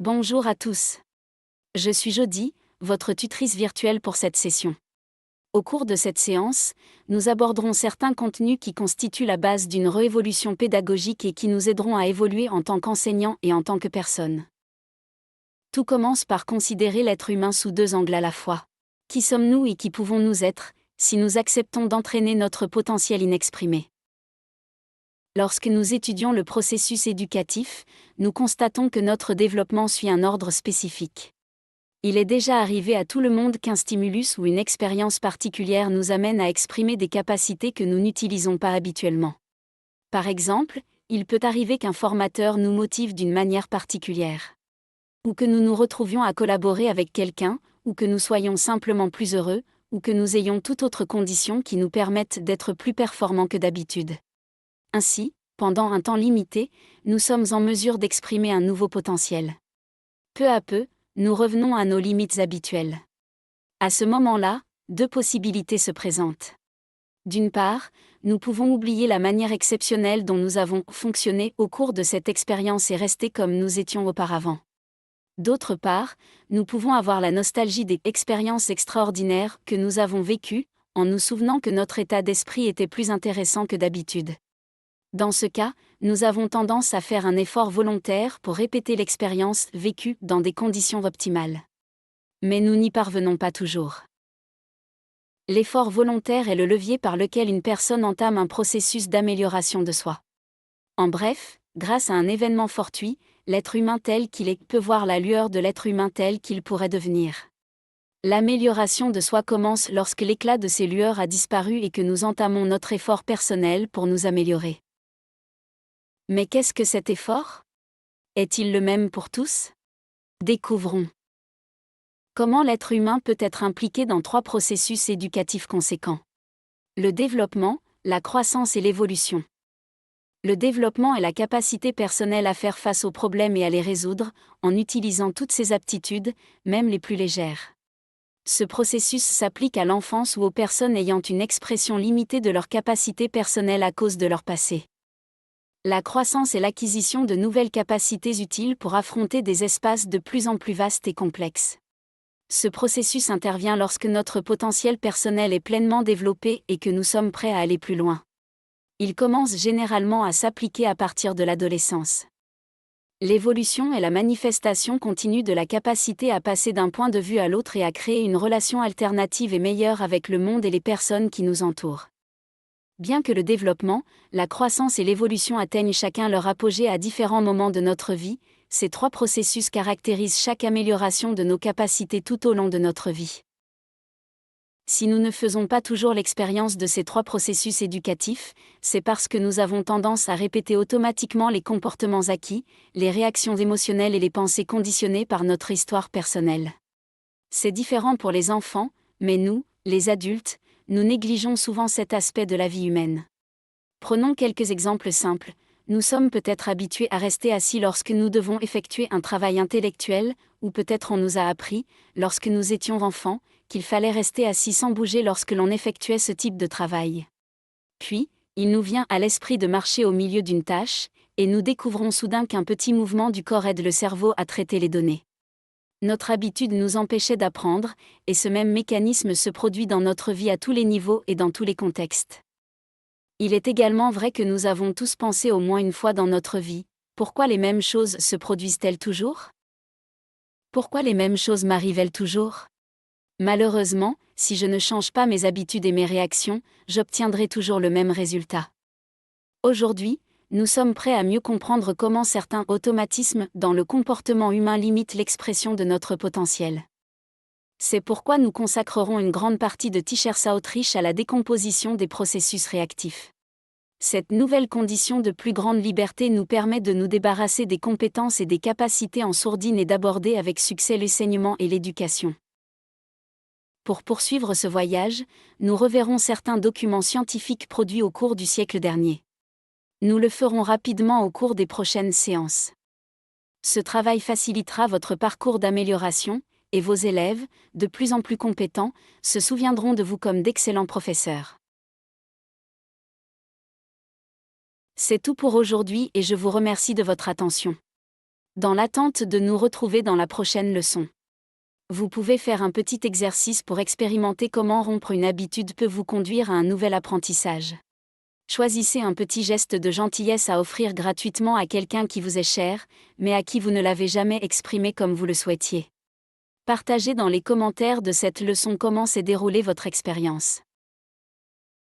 Bonjour à tous. Je suis Jody, votre tutrice virtuelle pour cette session. Au cours de cette séance, nous aborderons certains contenus qui constituent la base d'une réévolution pédagogique et qui nous aideront à évoluer en tant qu'enseignants et en tant que personnes. Tout commence par considérer l'être humain sous deux angles à la fois. Qui sommes-nous et qui pouvons-nous être, si nous acceptons d'entraîner notre potentiel inexprimé ? Lorsque nous étudions le processus éducatif, nous constatons que notre développement suit un ordre spécifique. Il est déjà arrivé à tout le monde qu'un stimulus ou une expérience particulière nous amène à exprimer des capacités que nous n'utilisons pas habituellement. Par exemple, il peut arriver qu'un formateur nous motive d'une manière particulière. Ou que nous nous retrouvions à collaborer avec quelqu'un, ou que nous soyons simplement plus heureux, ou que nous ayons toute autre condition qui nous permette d'être plus performants que d'habitude. Ainsi, pendant un temps limité, nous sommes en mesure d'exprimer un nouveau potentiel. Peu à peu, nous revenons à nos limites habituelles. À ce moment-là, deux possibilités se présentent. D'une part, nous pouvons oublier la manière exceptionnelle dont nous avons fonctionné au cours de cette expérience et rester comme nous étions auparavant. D'autre part, nous pouvons avoir la nostalgie des expériences extraordinaires que nous avons vécues, en nous souvenant que notre état d'esprit était plus intéressant que d'habitude. Dans ce cas, nous avons tendance à faire un effort volontaire pour répéter l'expérience vécue dans des conditions optimales. Mais nous n'y parvenons pas toujours. L'effort volontaire est le levier par lequel une personne entame un processus d'amélioration de soi. En bref, grâce à un événement fortuit, l'être humain tel qu'il est peut voir la lueur de l'être humain tel qu'il pourrait devenir. L'amélioration de soi commence lorsque l'éclat de ces lueurs a disparu et que nous entamons notre effort personnel pour nous améliorer. Mais qu'est-ce que cet effort ? Est-il le même pour tous ? Découvrons. Comment l'être humain peut être impliqué dans trois processus éducatifs conséquents ? Le développement, la croissance et l'évolution. Le développement est la capacité personnelle à faire face aux problèmes et à les résoudre, en utilisant toutes ses aptitudes, même les plus légères. Ce processus s'applique à l'enfance ou aux personnes ayant une expression limitée de leur capacité personnelle à cause de leur passé. La croissance est l'acquisition de nouvelles capacités utiles pour affronter des espaces de plus en plus vastes et complexes. Ce processus intervient lorsque notre potentiel personnel est pleinement développé et que nous sommes prêts à aller plus loin. Il commence généralement à s'appliquer à partir de l'adolescence. L'évolution est la manifestation continue de la capacité à passer d'un point de vue à l'autre et à créer une relation alternative et meilleure avec le monde et les personnes qui nous entourent. Bien que le développement, la croissance et l'évolution atteignent chacun leur apogée à différents moments de notre vie, ces trois processus caractérisent chaque amélioration de nos capacités tout au long de notre vie. Si nous ne faisons pas toujours l'expérience de ces trois processus éducatifs, c'est parce que nous avons tendance à répéter automatiquement les comportements acquis, les réactions émotionnelles et les pensées conditionnées par notre histoire personnelle. C'est différent pour les enfants, mais nous, les adultes, nous négligeons souvent cet aspect de la vie humaine. Prenons quelques exemples simples. Nous sommes peut-être habitués à rester assis lorsque nous devons effectuer un travail intellectuel, ou peut-être on nous a appris, lorsque nous étions enfants, qu'il fallait rester assis sans bouger lorsque l'on effectuait ce type de travail. Puis, il nous vient à l'esprit de marcher au milieu d'une tâche, et nous découvrons soudain qu'un petit mouvement du corps aide le cerveau à traiter les données. Notre habitude nous empêchait d'apprendre, et ce même mécanisme se produit dans notre vie à tous les niveaux et dans tous les contextes. Il est également vrai que nous avons tous pensé au moins une fois dans notre vie, pourquoi les mêmes choses se produisent-elles toujours ? Pourquoi les mêmes choses m'arrivent-elles toujours ? Malheureusement, si je ne change pas mes habitudes et mes réactions, j'obtiendrai toujours le même résultat. Aujourd'hui, nous sommes prêts à mieux comprendre comment certains automatismes dans le comportement humain limitent l'expression de notre potentiel. C'est pourquoi nous consacrerons une grande partie de Tischers-Autriche à la décomposition des processus réactifs. Cette nouvelle condition de plus grande liberté nous permet de nous débarrasser des compétences et des capacités en sourdine et d'aborder avec succès l'enseignement et l'éducation. Pour poursuivre ce voyage, nous reverrons certains documents scientifiques produits au cours du siècle dernier. Nous le ferons rapidement au cours des prochaines séances. Ce travail facilitera votre parcours d'amélioration, et vos élèves, de plus en plus compétents, se souviendront de vous comme d'excellents professeurs. C'est tout pour aujourd'hui et je vous remercie de votre attention. Dans l'attente de nous retrouver dans la prochaine leçon. Vous pouvez faire un petit exercice pour expérimenter comment rompre une habitude peut vous conduire à un nouvel apprentissage. Choisissez un petit geste de gentillesse à offrir gratuitement à quelqu'un qui vous est cher, mais à qui vous ne l'avez jamais exprimé comme vous le souhaitiez. Partagez dans les commentaires de cette leçon comment s'est déroulée votre expérience.